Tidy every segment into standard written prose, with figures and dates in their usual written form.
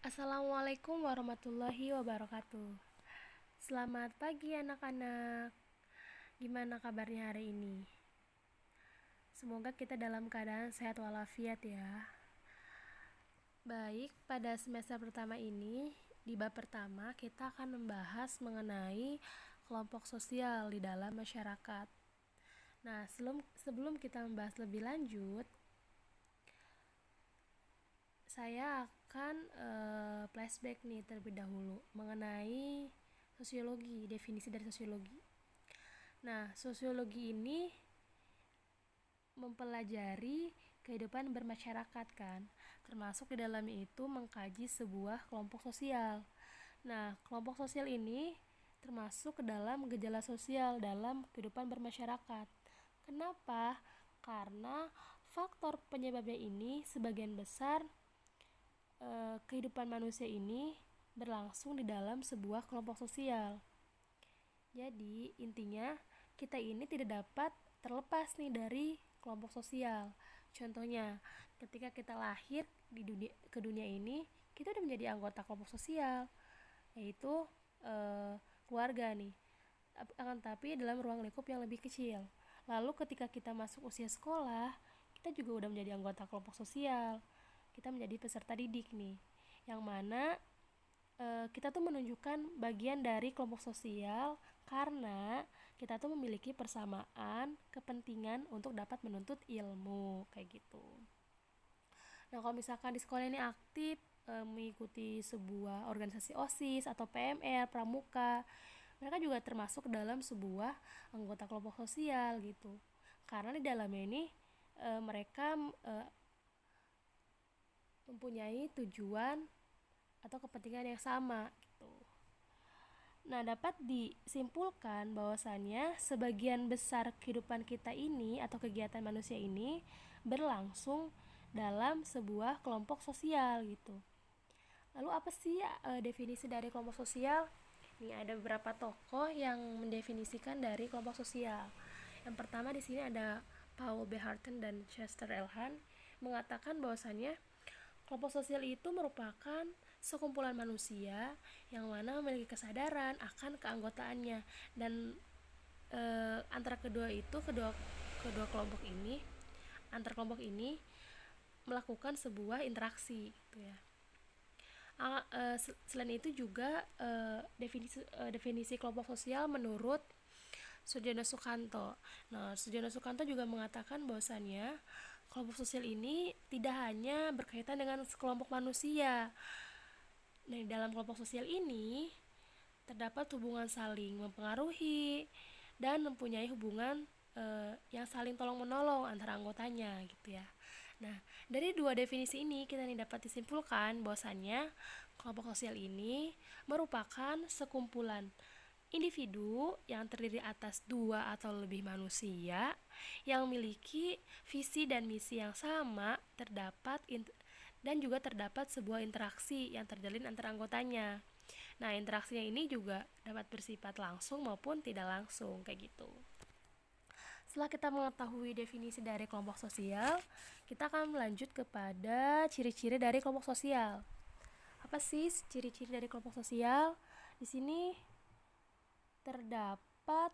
Assalamualaikum warahmatullahi wabarakatuh. Selamat pagi anak-anak. Gimana kabarnya hari ini? Semoga kita dalam keadaan sehat walafiat ya. Baik, pada semester pertama ini, di bab pertama kita akan membahas mengenai kelompok sosial di dalam masyarakat. Nah, sebelum kita membahas lebih lanjut, saya akan flashback nih terlebih dahulu mengenai sosiologi, definisi dari sosiologi. Nah, sosiologi ini mempelajari kehidupan bermasyarakat kan, termasuk di dalamnya itu mengkaji sebuah kelompok sosial. Nah, kelompok sosial ini termasuk ke dalam gejala sosial dalam kehidupan bermasyarakat. Kenapa? Karena faktor penyebabnya ini sebagian besar kehidupan manusia ini berlangsung di dalam sebuah kelompok sosial. Jadi intinya kita ini tidak dapat terlepas nih dari kelompok sosial. Contohnya, ketika kita lahir ke dunia ini, kita udah menjadi anggota kelompok sosial, yaitu keluarga nih. Akan tapi dalam ruang lingkup yang lebih kecil. Lalu ketika kita masuk usia sekolah, kita juga udah menjadi anggota kelompok sosial. Kita menjadi peserta didik nih, yang mana kita tuh menunjukkan bagian dari kelompok sosial karena kita tuh memiliki persamaan kepentingan untuk dapat menuntut ilmu kayak gitu. Nah, kalau misalkan di sekolah ini aktif mengikuti sebuah organisasi OSIS atau PMR, pramuka, mereka juga termasuk dalam sebuah anggota kelompok sosial gitu. Karena di dalamnya ini mereka mempunyai tujuan atau kepentingan yang sama gitu. Nah, dapat disimpulkan bahwasannya sebagian besar kehidupan kita ini atau kegiatan manusia ini berlangsung dalam sebuah kelompok sosial gitu. Lalu apa sih definisi dari kelompok sosial? Ini ada beberapa tokoh yang mendefinisikan dari kelompok sosial. Yang pertama di sini ada Paul B. Harten dan Chester L. Han mengatakan bahwasannya kelompok sosial itu merupakan sekumpulan manusia yang mana memiliki kesadaran akan keanggotaannya dan antara kedua kelompok ini antar kelompok ini melakukan sebuah interaksi gitu ya. Selain itu juga definisi kelompok sosial menurut Sujono Sukanto. Nah, Sujono Sukanto juga mengatakan bahwasannya kelompok sosial ini tidak hanya berkaitan dengan sekelompok manusia. Nah, dalam kelompok sosial ini terdapat hubungan saling mempengaruhi dan mempunyai hubungan yang saling tolong-menolong antara anggotanya gitu ya. Nah, dari dua definisi ini kita dapat disimpulkan bahwasannya kelompok sosial ini merupakan sekumpulan individu yang terdiri atas dua atau lebih manusia yang memiliki visi dan misi yang sama dan juga terdapat sebuah interaksi yang terjalin antara anggotanya. Nah, interaksinya ini juga dapat bersifat langsung maupun tidak langsung kayak gitu. Setelah kita mengetahui definisi dari kelompok sosial, kita akan melanjut kepada ciri-ciri dari kelompok sosial. Apa sih ciri-ciri dari kelompok sosial? Di sini terdapat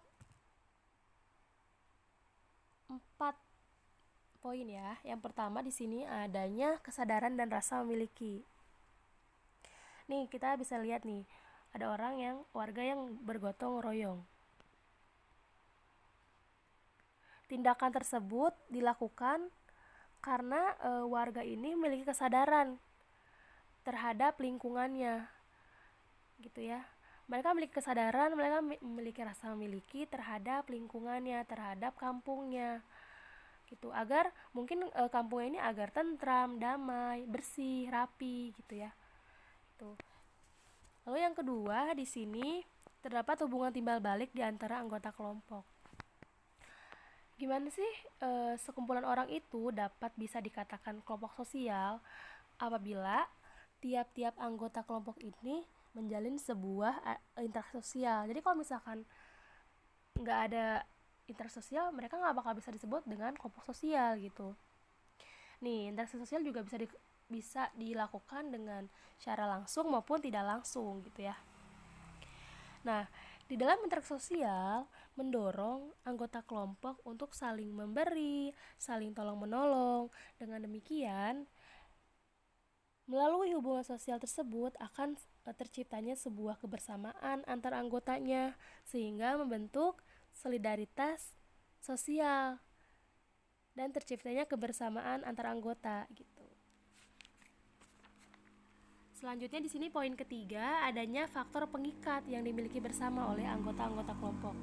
4 poin ya. Yang pertama di sini adanya kesadaran dan rasa memiliki. Nih, kita bisa lihat nih, ada warga yang bergotong royong. Tindakan tersebut dilakukan karena warga ini memiliki kesadaran terhadap lingkungannya. Gitu ya. Mereka memiliki kesadaran, mereka memiliki rasa memiliki terhadap lingkungannya, terhadap kampungnya. Gitu, agar mungkin kampungnya ini agar tentram, damai, bersih, rapi gitu ya. Gitu. Lalu yang kedua di sini terdapat hubungan timbal balik di antara anggota kelompok. Gimana sih sekumpulan orang itu dapat bisa dikatakan kelompok sosial apabila tiap-tiap anggota kelompok ini menjalin sebuah interaksi sosial. Jadi kalau misalkan nggak ada interaksi sosial, mereka nggak bakal bisa disebut dengan kelompok sosial gitu. Nih, interaksi sosial juga bisa bisa dilakukan dengan cara langsung maupun tidak langsung gitu ya. Nah, di dalam interaksi sosial mendorong anggota kelompok untuk saling memberi, saling tolong-menolong. Dengan demikian, melalui hubungan sosial tersebut akan terciptanya sebuah kebersamaan antar anggotanya sehingga membentuk solidaritas sosial dan terciptanya kebersamaan antar anggota gitu. Selanjutnya di sini poin ketiga, adanya faktor pengikat yang dimiliki bersama oleh anggota-anggota kelompok.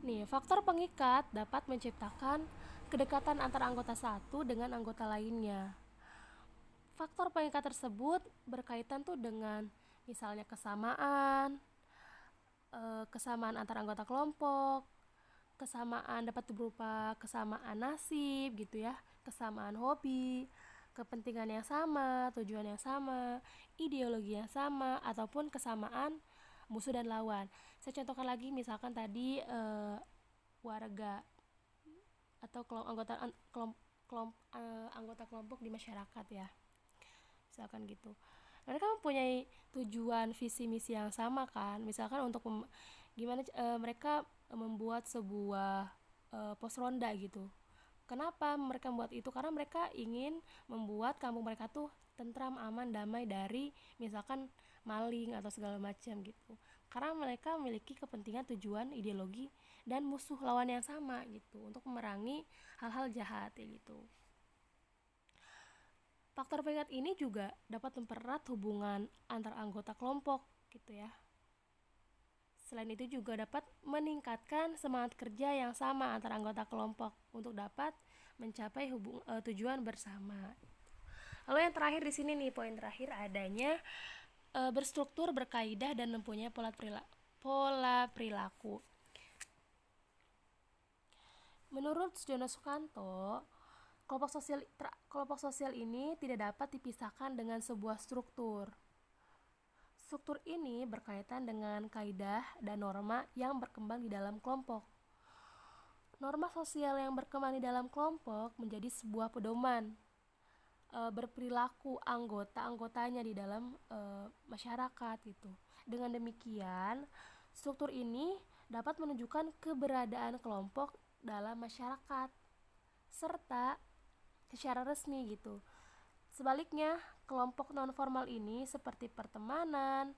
Nih, faktor pengikat dapat menciptakan kedekatan antar anggota satu dengan anggota lainnya. Faktor pengikat tersebut berkaitan tuh dengan misalnya kesamaan antar anggota kelompok, kesamaan dapat berupa kesamaan nasib gitu ya, kesamaan hobi, kepentingan yang sama, tujuan yang sama, ideologi yang sama, ataupun kesamaan musuh dan lawan. Saya contohkan lagi, misalkan tadi warga atau anggota kelompok di masyarakat ya, misalkan gitu. Mereka mempunyai tujuan visi misi yang sama kan, misalkan untuk gimana mereka membuat sebuah pos ronda gitu. Kenapa mereka membuat itu? Karena mereka ingin membuat kampung mereka tuh tentram, aman, damai dari misalkan maling atau segala macam gitu. Karena mereka memiliki kepentingan, tujuan, ideologi dan musuh lawan yang sama gitu untuk memerangi hal-hal jahat ya gitu. Faktor pengingat ini juga dapat mempererat hubungan antar anggota kelompok gitu ya. Selain itu juga dapat meningkatkan semangat kerja yang sama antara anggota kelompok untuk dapat mencapai tujuan bersama. Lalu yang terakhir di sini nih, poin terakhir, adanya berstruktur, berkaidah dan mempunyai pola perilaku. Menurut Sujono Sukanto, kelompok sosial ini tidak dapat dipisahkan dengan sebuah struktur. Struktur ini berkaitan dengan kaidah dan norma yang berkembang di dalam kelompok. Norma sosial yang berkembang di dalam kelompok menjadi sebuah pedoman berperilaku anggotanya di dalam masyarakat gitu. Dengan demikian, struktur ini dapat menunjukkan keberadaan kelompok dalam masyarakat serta secara resmi gitu. Sebaliknya, kelompok non-formal ini seperti pertemanan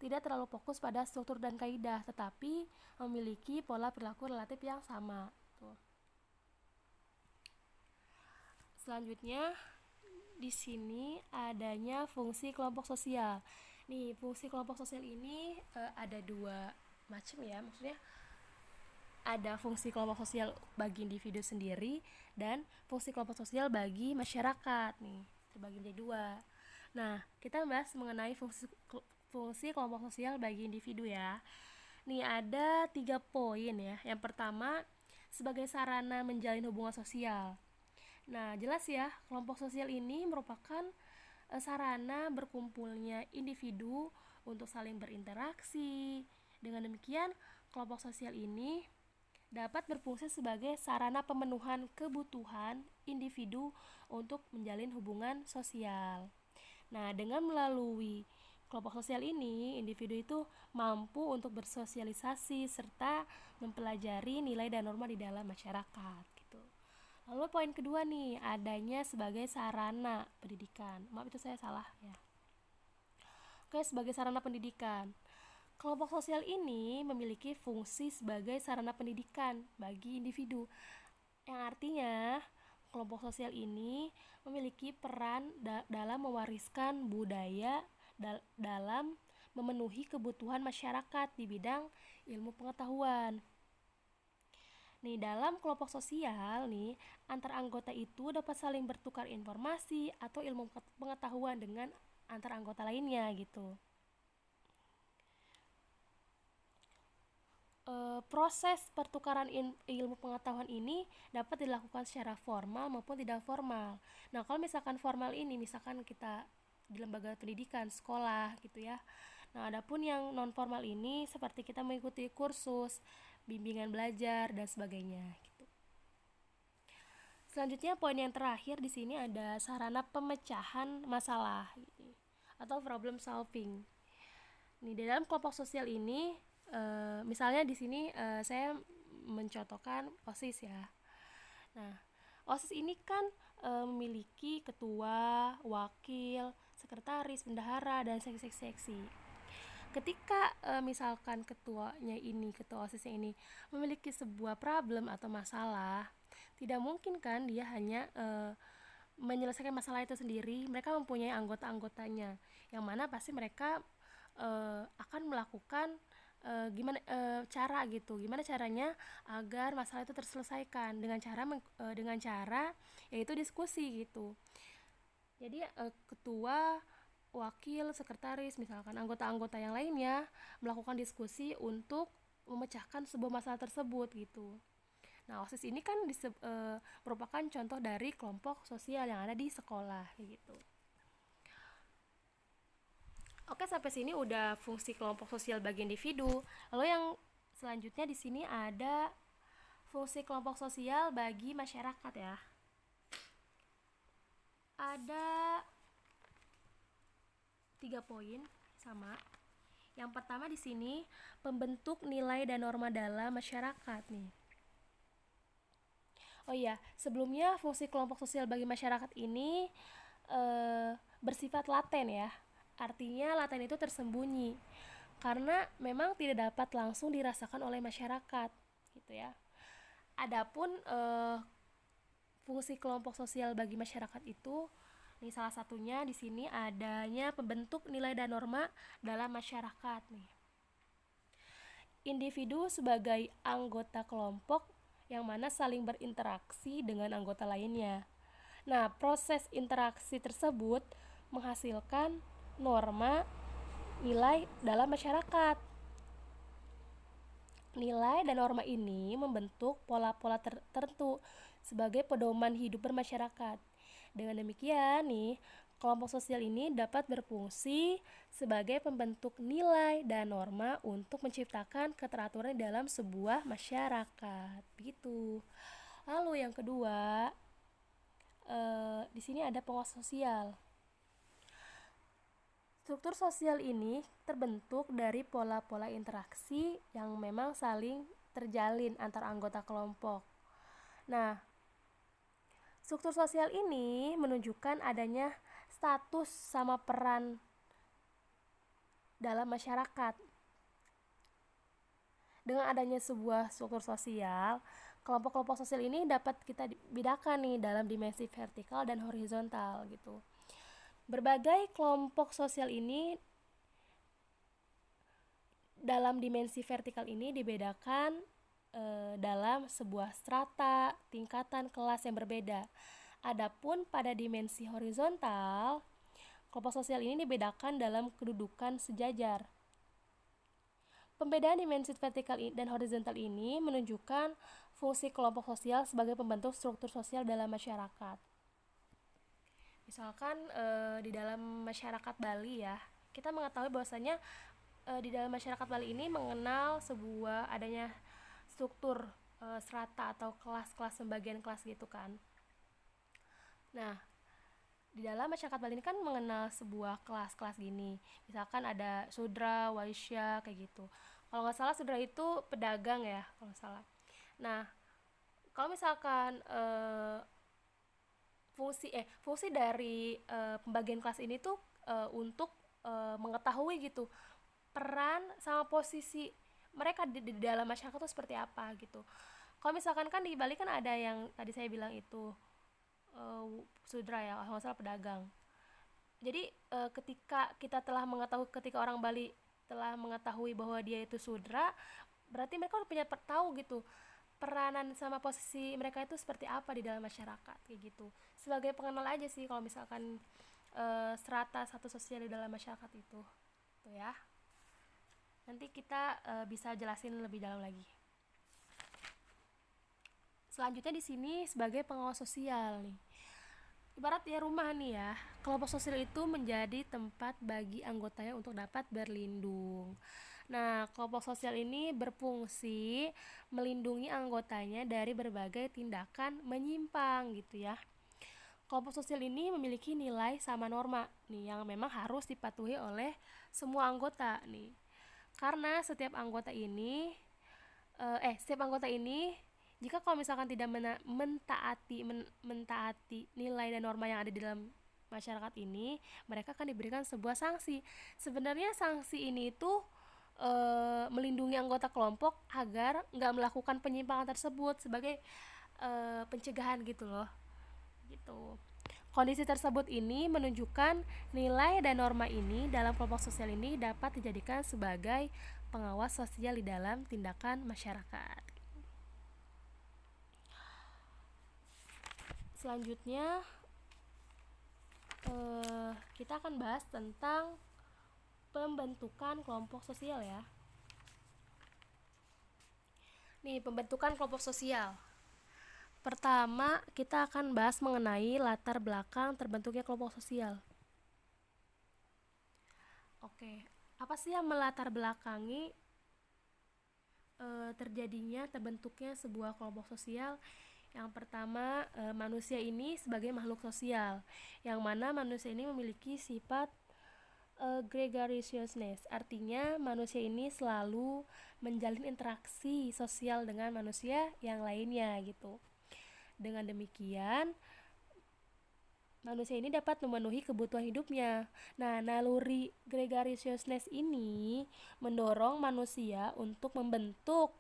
tidak terlalu fokus pada struktur dan kaidah, tetapi memiliki pola perilaku relatif yang sama. Tuh. Selanjutnya, di sini adanya fungsi kelompok sosial. Nih, fungsi kelompok sosial ini ada dua macam ya, maksudnya ada fungsi kelompok sosial bagi individu sendiri dan fungsi kelompok sosial bagi masyarakat nih, terbagi menjadi dua. Nah, kita bahas mengenai fungsi kelompok sosial bagi individu ya. Nih ada 3 poin ya. Yang pertama, sebagai sarana menjalin hubungan sosial. Nah, jelas ya, kelompok sosial ini merupakan sarana berkumpulnya individu untuk saling berinteraksi. Dengan demikian, kelompok sosial ini dapat berfungsi sebagai sarana pemenuhan kebutuhan individu untuk menjalin hubungan sosial. Nah, dengan melalui kelompok sosial ini, individu itu mampu untuk bersosialisasi serta mempelajari nilai dan norma di dalam masyarakat gitu. Lalu poin kedua nih, adanya sebagai sarana pendidikan. Maaf itu saya salah ya. Oke, sebagai sarana pendidikan. Kelompok sosial ini memiliki fungsi sebagai sarana pendidikan bagi individu. Yang artinya, kelompok sosial ini memiliki peran dalam mewariskan budaya dalam memenuhi kebutuhan masyarakat di bidang ilmu pengetahuan. Nih, dalam kelompok sosial nih, antar anggota itu dapat saling bertukar informasi atau ilmu pengetahuan dengan antar anggota lainnya gitu. Proses pertukaran ilmu pengetahuan ini dapat dilakukan secara formal maupun tidak formal. Nah, kalau misalkan formal ini, misalkan kita di lembaga pendidikan, sekolah gitu ya. Nah, adapun yang non formal ini seperti kita mengikuti kursus, bimbingan belajar dan sebagainya gitu. Selanjutnya poin yang terakhir di sini ada sarana pemecahan masalah gitu, atau problem solving. Nih, di dalam kelompok sosial ini misalnya di sini saya mencontohkan OSIS ya. Nah, OSIS ini kan memiliki ketua, wakil, sekretaris, bendahara, dan seksi-seksi. Ketika misalkan ketua OSISnya ini memiliki sebuah problem atau masalah, tidak mungkin kan dia hanya menyelesaikan masalah itu sendiri. Mereka mempunyai anggota-anggotanya, yang mana pasti mereka akan melakukan cara gitu, gimana caranya agar masalah itu terselesaikan dengan cara yaitu diskusi gitu. Jadi ketua, wakil, sekretaris, misalkan anggota-anggota yang lainnya melakukan diskusi untuk memecahkan sebuah masalah tersebut gitu. Nah, OSIS ini kan merupakan contoh dari kelompok sosial yang ada di sekolah gitu. Oke, sampai sini udah fungsi kelompok sosial bagi individu. Lalu yang selanjutnya di sini ada fungsi kelompok sosial bagi masyarakat ya. Ada 3 poin sama. Yang pertama di sini pembentuk nilai dan norma dalam masyarakat nih. Oh iya, sebelumnya fungsi kelompok sosial bagi masyarakat ini bersifat laten ya. Artinya laten itu tersembunyi karena memang tidak dapat langsung dirasakan oleh masyarakat gitu ya. Adapun fungsi kelompok sosial bagi masyarakat itu, nih salah satunya di sini adanya pembentuk nilai dan norma dalam masyarakat nih. Individu sebagai anggota kelompok yang mana saling berinteraksi dengan anggota lainnya. Nah, proses interaksi tersebut menghasilkan norma nilai dalam masyarakat. Nilai dan norma ini membentuk pola-pola tertentu sebagai pedoman hidup bermasyarakat. Dengan demikian nih, kelompok sosial ini dapat berfungsi sebagai pembentuk nilai dan norma untuk menciptakan keteraturan dalam sebuah masyarakat. Begitu. Lalu yang kedua, di sini ada penguasa sosial. Struktur sosial ini terbentuk dari pola-pola interaksi yang memang saling terjalin antar anggota kelompok. Nah, struktur sosial ini menunjukkan adanya status sama peran dalam masyarakat. Dengan adanya sebuah struktur sosial, kelompok-kelompok sosial ini dapat kita bedakan nih dalam dimensi vertikal dan horizontal gitu. Berbagai kelompok sosial ini dalam dimensi vertikal ini dibedakan dalam sebuah strata, tingkatan kelas yang berbeda. Adapun pada dimensi horizontal, kelompok sosial ini dibedakan dalam kedudukan sejajar. Pembedaan dimensi vertikal dan horizontal ini menunjukkan fungsi kelompok sosial sebagai pembentuk struktur sosial dalam masyarakat. Misalkan di dalam masyarakat Bali ya, kita mengetahui bahwasanya di dalam masyarakat Bali ini mengenal sebuah adanya struktur strata atau kelas-kelas pembagian kelas gitu kan. Nah, di dalam masyarakat Bali ini kan mengenal sebuah kelas-kelas gini. Misalkan ada Sudra, Waisya kayak gitu. Kalau nggak salah Sudra itu pedagang ya, kalau nggak salah. Nah, kalau misalkan fungsi dari pembagian kelas ini tuh untuk mengetahui gitu peran sama posisi mereka di dalam masyarakat tuh seperti apa gitu. Kalau misalkan kan di Bali kan ada yang tadi saya bilang itu sudra ya, kalau nggak salah pedagang. Jadi ketika orang Bali telah mengetahui bahwa dia itu sudra, berarti mereka udah punya tahu gitu peranan sama posisi mereka itu seperti apa di dalam masyarakat kayak gitu. Sebagai pengenal aja sih kalau misalkan strata satu sosial di dalam masyarakat itu. Tuh ya. Nanti kita bisa jelasin lebih dalam lagi. Selanjutnya di sini sebagai pengawas sosial nih. Ibarat ya rumah nih ya, kelompok sosial itu menjadi tempat bagi anggotanya untuk dapat berlindung. Nah, kelompok sosial ini berfungsi melindungi anggotanya dari berbagai tindakan menyimpang gitu ya. Kelompok sosial ini memiliki nilai sama norma nih yang memang harus dipatuhi oleh semua anggota nih. Karena setiap anggota ini jika kalau misalkan tidak mentaati nilai dan norma yang ada di dalam masyarakat ini, mereka akan diberikan sebuah sanksi. Sebenarnya sanksi ini itu melindungi anggota kelompok agar nggak melakukan penyimpangan tersebut sebagai pencegahan gitu loh. Gitu. Kondisi tersebut ini menunjukkan nilai dan norma ini dalam kelompok sosial ini dapat dijadikan sebagai pengawas sosial di dalam tindakan masyarakat. Selanjutnya kita akan bahas tentang pembentukan kelompok sosial ya. Nih, pembentukan kelompok sosial. Pertama, kita akan bahas mengenai latar belakang terbentuknya kelompok sosial. Oke, apa sih yang melatar belakangi terjadinya terbentuknya sebuah kelompok sosial? Yang pertama, manusia ini sebagai makhluk sosial, yang mana manusia ini memiliki sifat gregariousness, artinya manusia ini selalu menjalin interaksi sosial dengan manusia yang lainnya gitu. Dengan demikian, manusia ini dapat memenuhi kebutuhan hidupnya. Nah, naluri gregariousness ini mendorong manusia untuk membentuk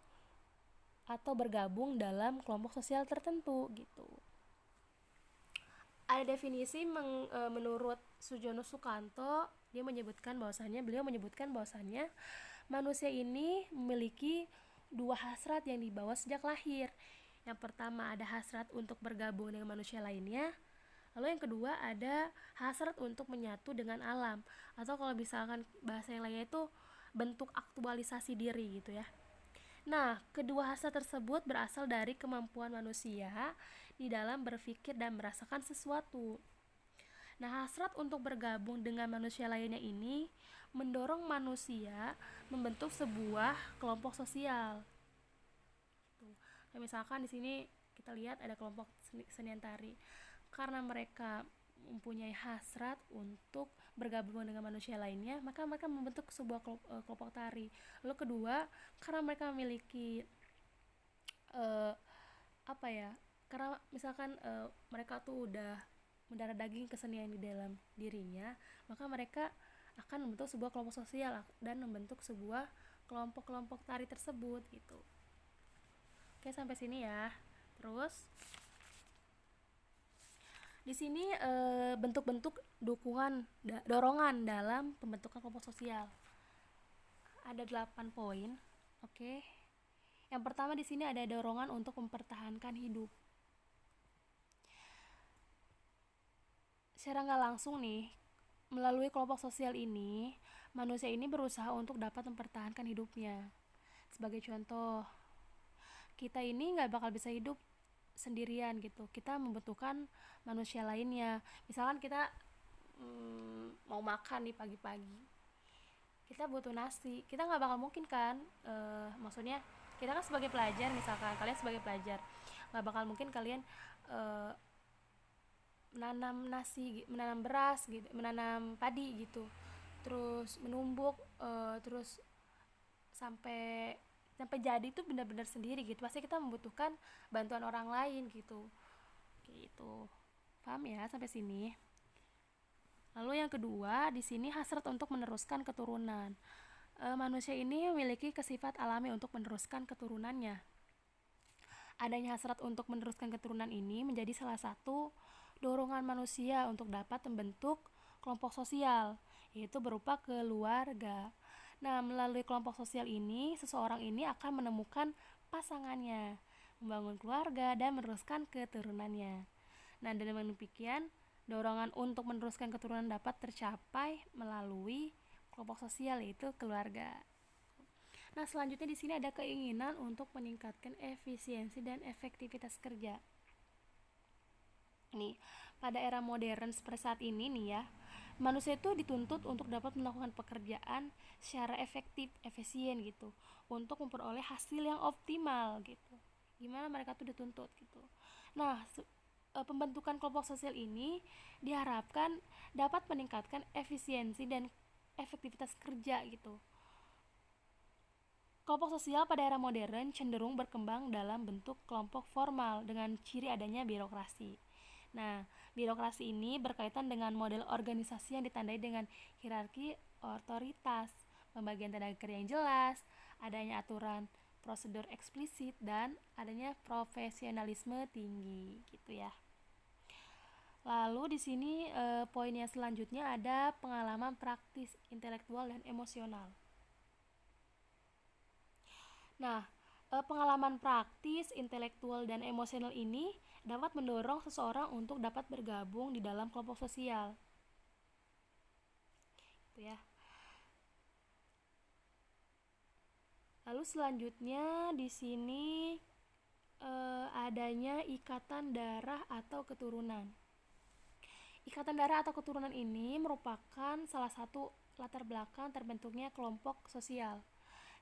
atau bergabung dalam kelompok sosial tertentu gitu. Ada definisi menurut Sujono Sukanto, beliau menyebutkan bahwasannya manusia ini memiliki dua hasrat yang dibawa sejak lahir. Yang pertama ada hasrat untuk bergabung dengan manusia lainnya. Lalu yang kedua ada hasrat untuk menyatu dengan alam, atau kalau misalkan bahasa yang lainnya itu bentuk aktualisasi diri gitu ya. Nah, kedua hasrat tersebut berasal dari kemampuan manusia di dalam berpikir dan merasakan sesuatu. Nah, hasrat untuk bergabung dengan manusia lainnya ini mendorong manusia membentuk sebuah kelompok sosial. Nah, misalkan di sini kita lihat ada kelompok senian tari. Karena mereka mempunyai hasrat untuk bergabung dengan manusia lainnya, maka mereka membentuk sebuah kelompok tari. Lalu kedua, karena mereka memiliki karena misalkan mereka tuh udah mendarah daging kesenian di dalam dirinya, maka mereka akan membentuk sebuah kelompok sosial dan membentuk sebuah kelompok-kelompok tari tersebut gitu. Oke, sampai sini ya. Terus di sini bentuk-bentuk dorongan dalam pembentukan kelompok sosial. Ada 8 poin. Oke. Yang pertama di sini ada dorongan untuk mempertahankan hidup. Secara nggak langsung nih, melalui kelompok sosial ini, manusia ini berusaha untuk dapat mempertahankan hidupnya. Sebagai contoh, kita ini nggak bakal bisa hidup sendirian gitu, kita membutuhkan manusia lainnya. Misalkan kita mau makan nih pagi-pagi, kita butuh nasi, kita nggak bakal mungkin kan, maksudnya kita kan sebagai pelajar, misalkan kalian sebagai pelajar nggak bakal mungkin kalian menanam beras gitu, menanam padi gitu, terus menumbuk, terus sampai jadi itu benar-benar sendiri gitu. Pasti kita membutuhkan bantuan orang lain gitu. Paham ya sampai sini? Lalu yang kedua, di sini hasrat untuk meneruskan keturunan. Manusia ini memiliki sifat alami untuk meneruskan keturunannya. Adanya hasrat untuk meneruskan keturunan ini menjadi salah satu dorongan manusia untuk dapat membentuk kelompok sosial, yaitu berupa keluarga. Nah, melalui kelompok sosial ini, seseorang ini akan menemukan pasangannya, membangun keluarga, dan meneruskan keturunannya. Nah, dengan demikian, dorongan untuk meneruskan keturunan dapat tercapai melalui kelompok sosial, yaitu keluarga. Nah, selanjutnya di sini ada keinginan untuk meningkatkan efisiensi dan efektivitas kerja. Nih, pada era modern seperti saat ini nih ya, manusia itu dituntut untuk dapat melakukan pekerjaan secara efektif, efisien gitu, untuk memperoleh hasil yang optimal gitu. Gimana mereka tuh dituntut gitu. Nah, pembentukan kelompok sosial ini diharapkan dapat meningkatkan efisiensi dan efektivitas kerja gitu. Kelompok sosial pada era modern cenderung berkembang dalam bentuk kelompok formal dengan ciri adanya birokrasi. Nah, birokrasi ini berkaitan dengan model organisasi yang ditandai dengan hierarki otoritas, pembagian tenaga kerja yang jelas, adanya aturan prosedur eksplisit, dan adanya profesionalisme tinggi gitu ya. Lalu di sini poin yang selanjutnya ada pengalaman praktis, intelektual, dan emosional. Nah, pengalaman praktis, intelektual, dan emosional ini dapat mendorong seseorang untuk dapat bergabung di dalam kelompok sosial. Itu ya. Lalu selanjutnya di sini adanya ikatan darah atau keturunan. Ikatan darah atau keturunan ini merupakan salah satu latar belakang terbentuknya kelompok sosial.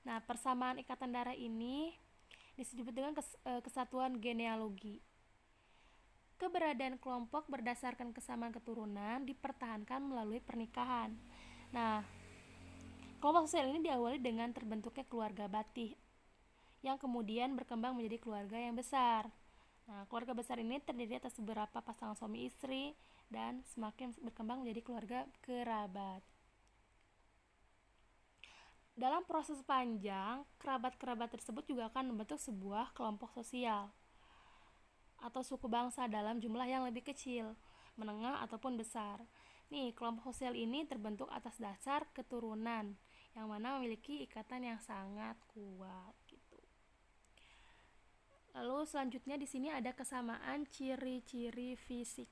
Nah, persamaan ikatan darah ini disebut dengan kesatuan genealogi. Keberadaan kelompok berdasarkan kesamaan keturunan dipertahankan melalui pernikahan. Nah, kelompok sosial ini diawali dengan terbentuknya keluarga Batih yang kemudian berkembang menjadi keluarga yang besar. Nah, keluarga besar ini terdiri atas beberapa pasangan suami istri dan semakin berkembang menjadi keluarga kerabat. Dalam proses panjang, kerabat-kerabat tersebut juga akan membentuk sebuah kelompok sosial atau suku bangsa dalam jumlah yang lebih kecil, menengah ataupun besar. Nih, kelompok sosial ini terbentuk atas dasar keturunan yang mana memiliki ikatan yang sangat kuat gitu. Lalu selanjutnya di sini ada kesamaan ciri-ciri fisik.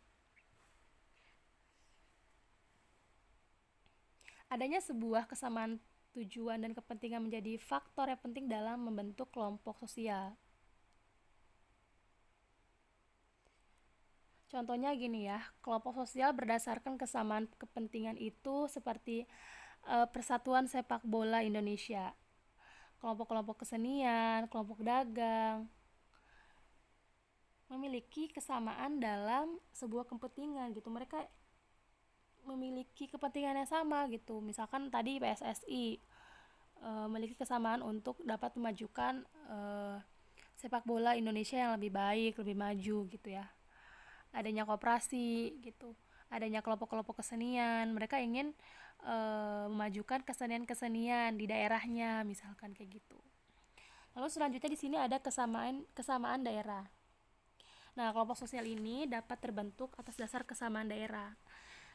Adanya sebuah kesamaan tujuan dan kepentingan menjadi faktor yang penting dalam membentuk kelompok sosial. Contohnya gini ya, kelompok sosial berdasarkan kesamaan kepentingan itu seperti Persatuan Sepak Bola Indonesia, kelompok-kelompok kesenian, kelompok dagang, memiliki kesamaan dalam sebuah kepentingan gitu. Mereka memiliki kepentingan yang sama gitu. Misalkan tadi PSSI memiliki kesamaan untuk dapat memajukan sepak bola Indonesia yang lebih baik, lebih maju gitu ya. Adanya koperasi gitu, adanya kelompok-kelompok kesenian, mereka ingin memajukan kesenian-kesenian di daerahnya, misalkan kayak gitu. Lalu selanjutnya di sini ada kesamaan daerah. Nah, kelompok sosial ini dapat terbentuk atas dasar kesamaan daerah.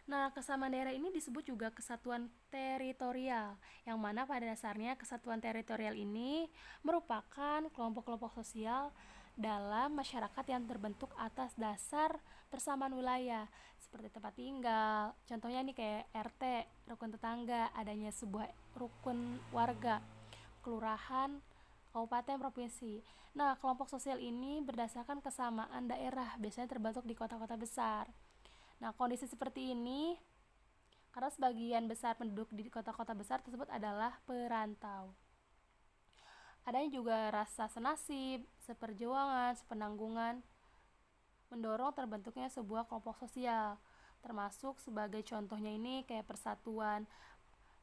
Nah, kesamaan daerah ini disebut juga kesatuan teritorial, yang mana pada dasarnya kesatuan teritorial ini merupakan kelompok-kelompok sosial dalam masyarakat yang terbentuk atas dasar persamaan wilayah, seperti tempat tinggal. Contohnya nih kayak RT, rukun tetangga, adanya sebuah rukun warga, kelurahan, kabupaten, provinsi. Nah, kelompok sosial ini berdasarkan kesamaan daerah, biasanya terbentuk di kota-kota besar. Nah, kondisi seperti ini karena sebagian besar penduduk di kota-kota besar tersebut adalah perantau. Adanya juga rasa senasib, seperjuangan, sepenanggungan mendorong terbentuknya sebuah kelompok sosial. Termasuk sebagai contohnya ini kayak persatuan.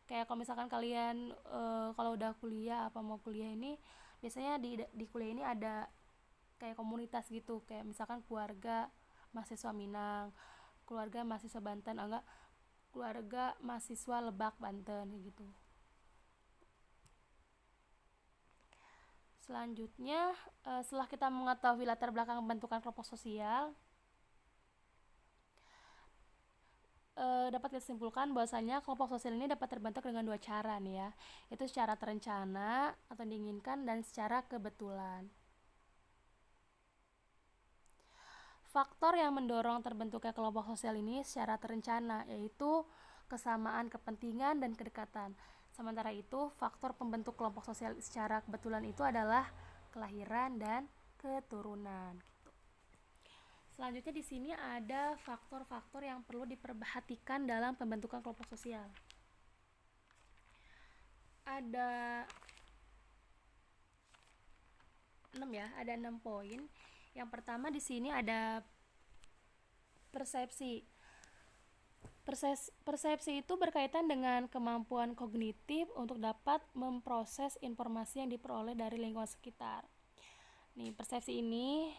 Kayak kalau misalkan kalian kalau udah kuliah apa mau kuliah ini biasanya di kuliah ini ada kayak komunitas gitu, kayak misalkan keluarga mahasiswa Minang, keluarga mahasiswa Banten, enggak keluarga mahasiswa Lebak Banten gitu. Selanjutnya setelah kita mengetahui latar belakang pembentukan kelompok sosial, dapat disimpulkan bahwasanya kelompok sosial ini dapat terbentuk dengan dua cara nih ya, yaitu secara terencana atau diinginkan dan secara kebetulan. Faktor yang mendorong terbentuknya kelompok sosial ini secara terencana yaitu kesamaan kepentingan dan kedekatan. Sementara itu, faktor pembentuk kelompok sosial secara kebetulan itu adalah kelahiran dan keturunan gitu. Selanjutnya di sini ada faktor-faktor yang perlu diperhatikan dalam pembentukan kelompok sosial. Ada 6 poin. Yang pertama di sini ada persepsi. Persepsi itu berkaitan dengan kemampuan kognitif untuk dapat memproses informasi yang diperoleh dari lingkungan sekitar. Nih, persepsi ini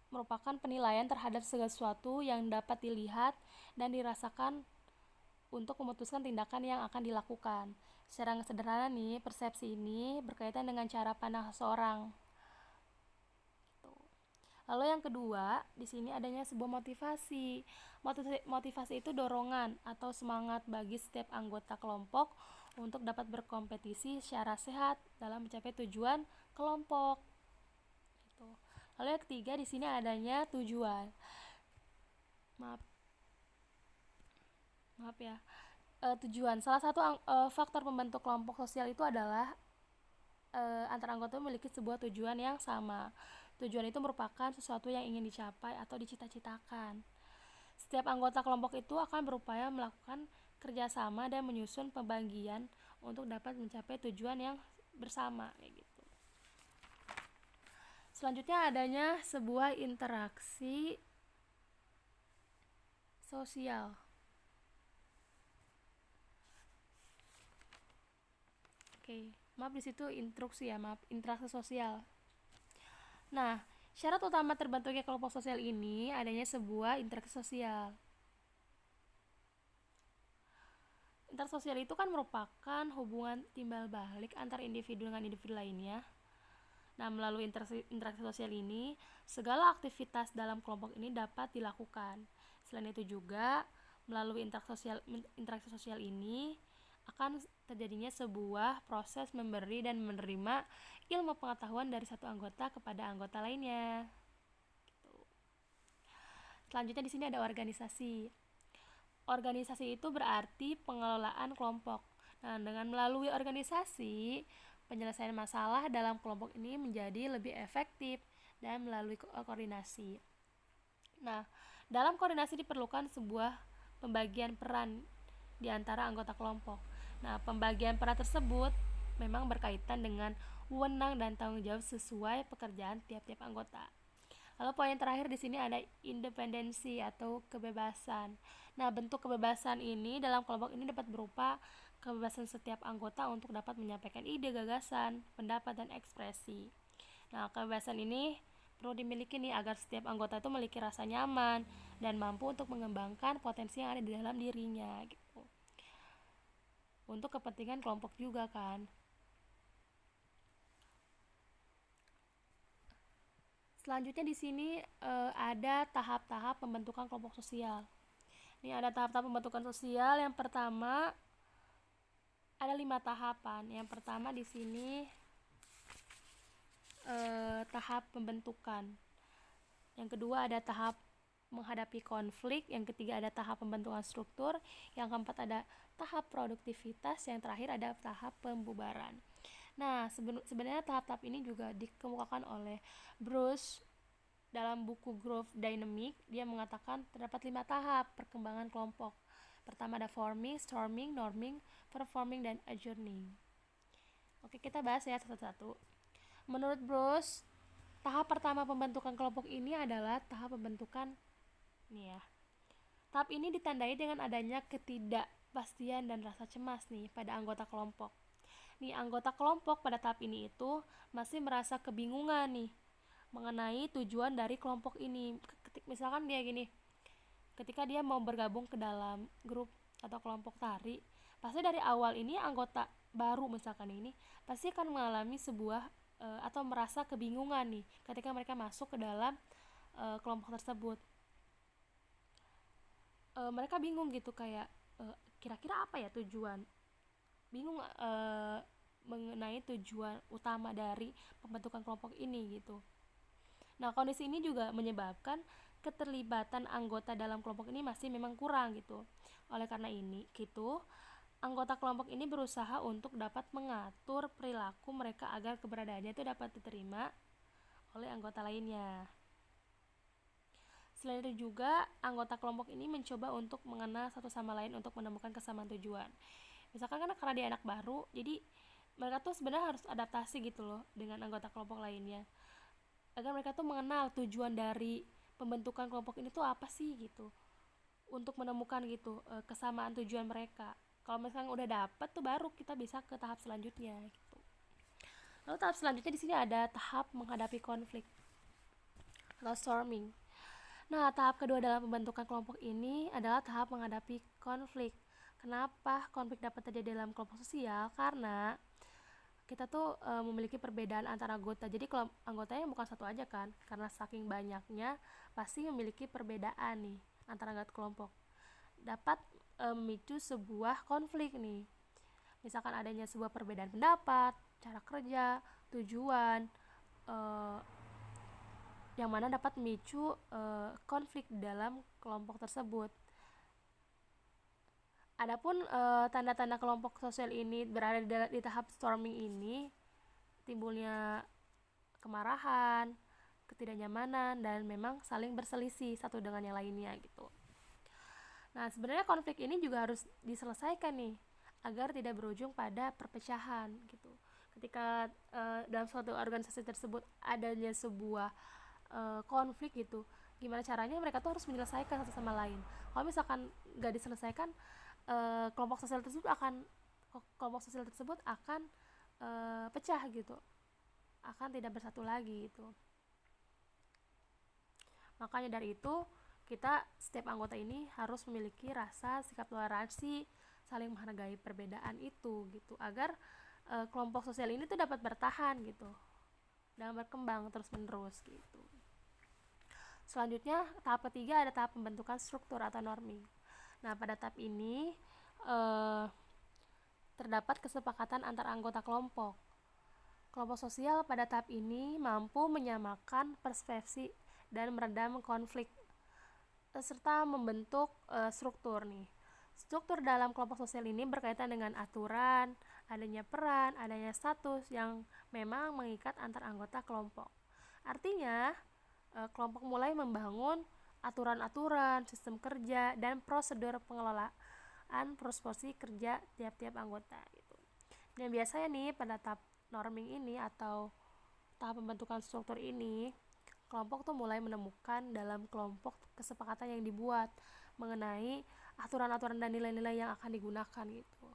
merupakan penilaian terhadap segala sesuatu yang dapat dilihat dan dirasakan untuk memutuskan tindakan yang akan dilakukan. Secara sederhana nih, persepsi ini berkaitan dengan cara pandang seseorang. Lalu yang kedua, di sini adanya sebuah motivasi. Motivasi itu dorongan atau semangat bagi setiap anggota kelompok untuk dapat berkompetisi secara sehat dalam mencapai tujuan kelompok. Gitu. Lalu yang ketiga, di sini adanya tujuan. Maaf ya. Tujuan. Salah satu faktor pembentuk kelompok sosial itu adalah antara anggota memiliki sebuah tujuan yang sama. Tujuan itu merupakan sesuatu yang ingin dicapai atau dicita-citakan. Setiap anggota kelompok itu akan berupaya melakukan kerjasama dan menyusun pembagian untuk dapat mencapai tujuan yang bersama, kayak gitu. Selanjutnya adanya sebuah interaksi sosial. Oke, maaf di situ instruksi ya, interaksi sosial. Nah, syarat utama terbentuknya kelompok sosial ini adanya sebuah interaksi sosial. Interaksi sosial itu kan merupakan hubungan timbal balik antara individu dengan individu lainnya. Nah, melalui interaksi sosial ini, segala aktivitas dalam kelompok ini dapat dilakukan. Selain itu juga, melalui interaksi sosial ini akan terjadinya sebuah proses memberi dan menerima ilmu pengetahuan dari satu anggota kepada anggota lainnya. Gitu. Selanjutnya di sini ada organisasi. Organisasi itu berarti pengelolaan kelompok. Nah, dengan melalui organisasi, penyelesaian masalah dalam kelompok ini menjadi lebih efektif dan melalui koordinasi. Nah, dalam koordinasi diperlukan sebuah pembagian peran di antara anggota kelompok. Nah, pembagian peran tersebut memang berkaitan dengan wewenang dan tanggung jawab sesuai pekerjaan tiap-tiap anggota. Lalu poin terakhir di sini ada independensi atau kebebasan. Nah, bentuk kebebasan ini dalam kelompok ini dapat berupa kebebasan setiap anggota untuk dapat menyampaikan ide, gagasan, pendapat, dan ekspresi. Nah, kebebasan ini perlu dimiliki nih agar setiap anggota itu memiliki rasa nyaman dan mampu untuk mengembangkan potensi yang ada di dalam dirinya gitu. Untuk kepentingan kelompok juga kan. Selanjutnya di sini ada tahap-tahap pembentukan kelompok sosial. Ini ada tahap-tahap pembentukan sosial. Yang pertama ada 5 tahapan. Yang pertama di sini tahap pembentukan. Yang kedua ada tahap menghadapi konflik. Yang ketiga ada tahap pembentukan struktur. Yang keempat ada tahap produktivitas. Yang terakhir ada tahap pembubaran. Nah, sebenarnya tahap-tahap ini juga dikemukakan oleh Bruce dalam buku Growth Dynamic. Dia mengatakan terdapat 5 tahap perkembangan kelompok. Pertama ada forming, storming, norming, performing, dan adjourning. Oke, kita bahas ya satu-satu. Menurut Bruce, tahap pertama pembentukan kelompok ini adalah tahap pembentukan nih ya. Tahap ini ditandai dengan adanya ketidakpastian dan rasa cemas nih pada anggota kelompok. Nih, anggota kelompok pada tahap ini itu masih merasa kebingungan nih mengenai tujuan dari kelompok ini. Misalkan dia gini, ketika dia mau bergabung ke dalam grup atau kelompok tari, pasti dari awal ini anggota baru misalkan ini pasti akan mengalami sebuah atau merasa kebingungan nih ketika mereka masuk ke dalam kelompok tersebut. Mereka bingung gitu kayak kira-kira apa ya tujuan, bingung mengenai tujuan utama dari pembentukan kelompok ini gitu. Nah, kondisi ini juga menyebabkan keterlibatan anggota dalam kelompok ini masih memang kurang gitu. Oleh karena ini gitu, anggota kelompok ini berusaha untuk dapat mengatur perilaku mereka agar keberadaannya itu dapat diterima oleh anggota lainnya. Selain itu juga, anggota kelompok ini mencoba untuk mengenal satu sama lain untuk menemukan kesamaan tujuan. Misalkan karena dia anak baru, jadi mereka tuh sebenarnya harus adaptasi gitu loh dengan anggota kelompok lainnya. Agar mereka tuh mengenal tujuan dari pembentukan kelompok ini tuh apa sih gitu. Untuk menemukan gitu kesamaan tujuan mereka. Kalau misalnya udah dapet tuh baru kita bisa ke tahap selanjutnya gitu. Lalu tahap selanjutnya di sini ada tahap menghadapi konflik atau storming. Nah, tahap kedua dalam pembentukan kelompok ini adalah tahap menghadapi konflik. Kenapa konflik dapat terjadi dalam kelompok sosial? Karena kita tuh memiliki perbedaan antara anggota. Jadi kalau anggotanya bukan satu aja kan, karena saking banyaknya pasti memiliki perbedaan nih antara anggota kelompok. Dapat memicu sebuah konflik nih. Misalkan adanya sebuah perbedaan pendapat, cara kerja, tujuan, eh, yang mana dapat memicu konflik dalam kelompok tersebut. Adapun tanda-tanda kelompok sosial ini berada di tahap storming ini, timbulnya kemarahan, ketidaknyamanan, dan memang saling berselisih satu dengan yang lainnya gitu. Nah, sebenarnya konflik ini juga harus diselesaikan nih agar tidak berujung pada perpecahan gitu. Ketika dalam suatu organisasi tersebut adanya sebuah konflik gitu, gimana caranya mereka tuh harus menyelesaikan satu sama lain. Kalau misalkan nggak diselesaikan, kelompok sosial tersebut akan pecah gitu, akan tidak bersatu lagi gitu. Makanya dari itu kita setiap anggota ini harus memiliki rasa sikap toleransi, saling menghargai perbedaan itu gitu, agar kelompok sosial ini tuh dapat bertahan gitu dan berkembang terus menerus gitu. Selanjutnya tahap ketiga ada tahap pembentukan struktur atau norming. Nah, pada tahap ini terdapat kesepakatan antar anggota kelompok. Kelompok sosial pada tahap ini mampu menyamakan persepsi dan meredam konflik serta membentuk struktur nih. Struktur dalam kelompok sosial ini berkaitan dengan aturan, adanya peran, adanya status yang memang mengikat antar anggota kelompok. Artinya, kelompok mulai membangun aturan-aturan, sistem kerja, dan prosedur pengelolaan proporsi kerja tiap-tiap anggota gitu. Dan biasanya nih pada tahap norming ini atau tahap pembentukan struktur ini, kelompok tuh mulai menemukan dalam kelompok kesepakatan yang dibuat mengenai aturan-aturan dan nilai-nilai yang akan digunakan gitu.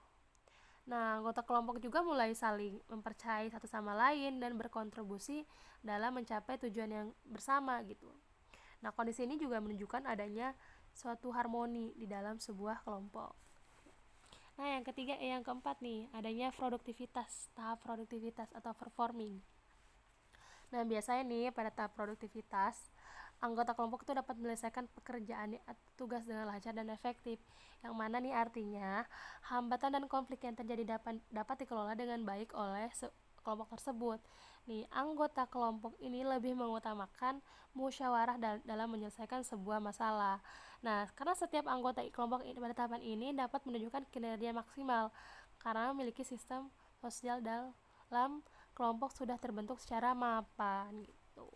Nah, anggota kelompok juga mulai saling mempercayai satu sama lain dan berkontribusi dalam mencapai tujuan yang bersama gitu. Nah, kondisi ini juga menunjukkan adanya suatu harmoni di dalam sebuah kelompok. Nah, yang keempat nih, adanya produktivitas, tahap produktivitas atau performing. Nah, biasanya nih pada tahap produktivitas, anggota kelompok itu dapat menyelesaikan pekerjaan atau tugas dengan lancar dan efektif. Yang mana nih artinya hambatan dan konflik yang terjadi dapat dikelola dengan baik oleh kelompok tersebut. Nih, anggota kelompok ini lebih mengutamakan musyawarah dalam menyelesaikan sebuah masalah. Nah, karena setiap anggota kelompok ini pada tahapan ini dapat menunjukkan kinerja maksimal karena memiliki sistem sosial dalam kelompok sudah terbentuk secara mapan gitu.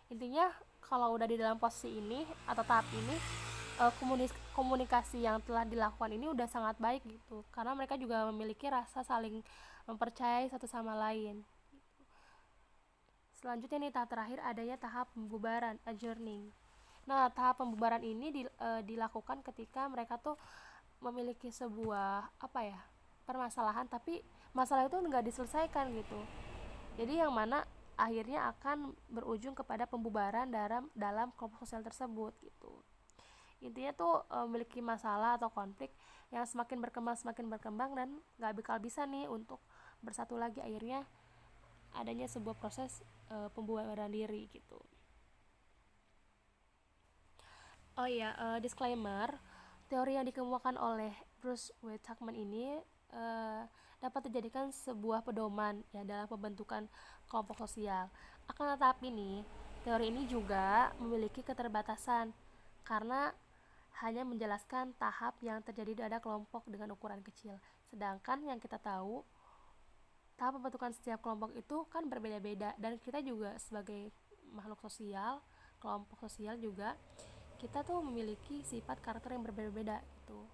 Intinya kalau udah di dalam posisi ini atau tahap ini, komunikasi yang telah dilakukan ini udah sangat baik gitu, karena mereka juga memiliki rasa saling mempercayai satu sama lain. Selanjutnya nih tahap terakhir adanya tahap pembubaran, adjourning. Nah, tahap pembubaran ini dilakukan ketika mereka tuh memiliki sebuah permasalahan, tapi masalah itu nggak diselesaikan gitu. Jadi yang mana akhirnya akan berujung kepada pembubaran dalam kelompok sosial tersebut gitu. Intinya tuh memiliki masalah atau konflik yang semakin berkembang dan nggak bakal bisa nih untuk bersatu lagi, akhirnya adanya sebuah proses pembubaran diri gitu. Oh iya, disclaimer, teori yang dikemukakan oleh Bruce W. Tuckman ini dapat dijadikan sebuah pedoman ya dalam pembentukan kelompok sosial. Akan tetapi nih, teori ini juga memiliki keterbatasan karena hanya menjelaskan tahap yang terjadi pada kelompok dengan ukuran kecil. Sedangkan yang kita tahu, tahap pembentukan setiap kelompok itu kan berbeda-beda, dan kita juga sebagai makhluk sosial kelompok sosial juga kita tuh memiliki sifat karakter yang berbeda-beda gitu.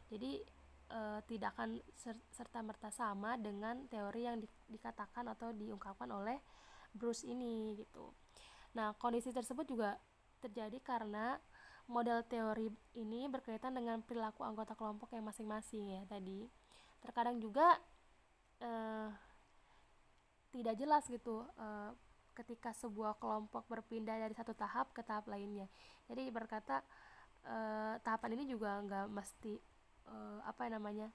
Jadi tidak akan serta-merta sama dengan teori yang dikatakan atau diungkapkan oleh Bruce ini gitu. Nah, kondisi tersebut juga terjadi karena model teori ini berkaitan dengan perilaku anggota kelompok yang masing-masing ya tadi. Terkadang juga eh, tidak jelas gitu ketika sebuah kelompok berpindah dari satu tahap ke tahap lainnya. Jadi berkata tahapan ini juga nggak mesti apa namanya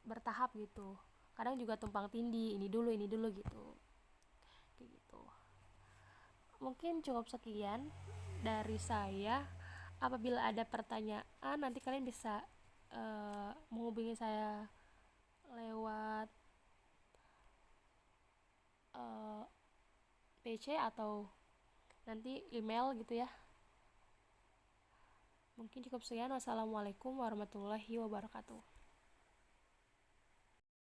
bertahap gitu. Kadang juga tumpang tindih, ini dulu gitu. Kayak gitu. Mungkin cukup sekian dari saya. Apabila ada pertanyaan, nanti kalian bisa menghubungi saya lewat PC atau nanti email gitu ya. Mungkin cukup sekian. Wassalamualaikum warahmatullahi wabarakatuh.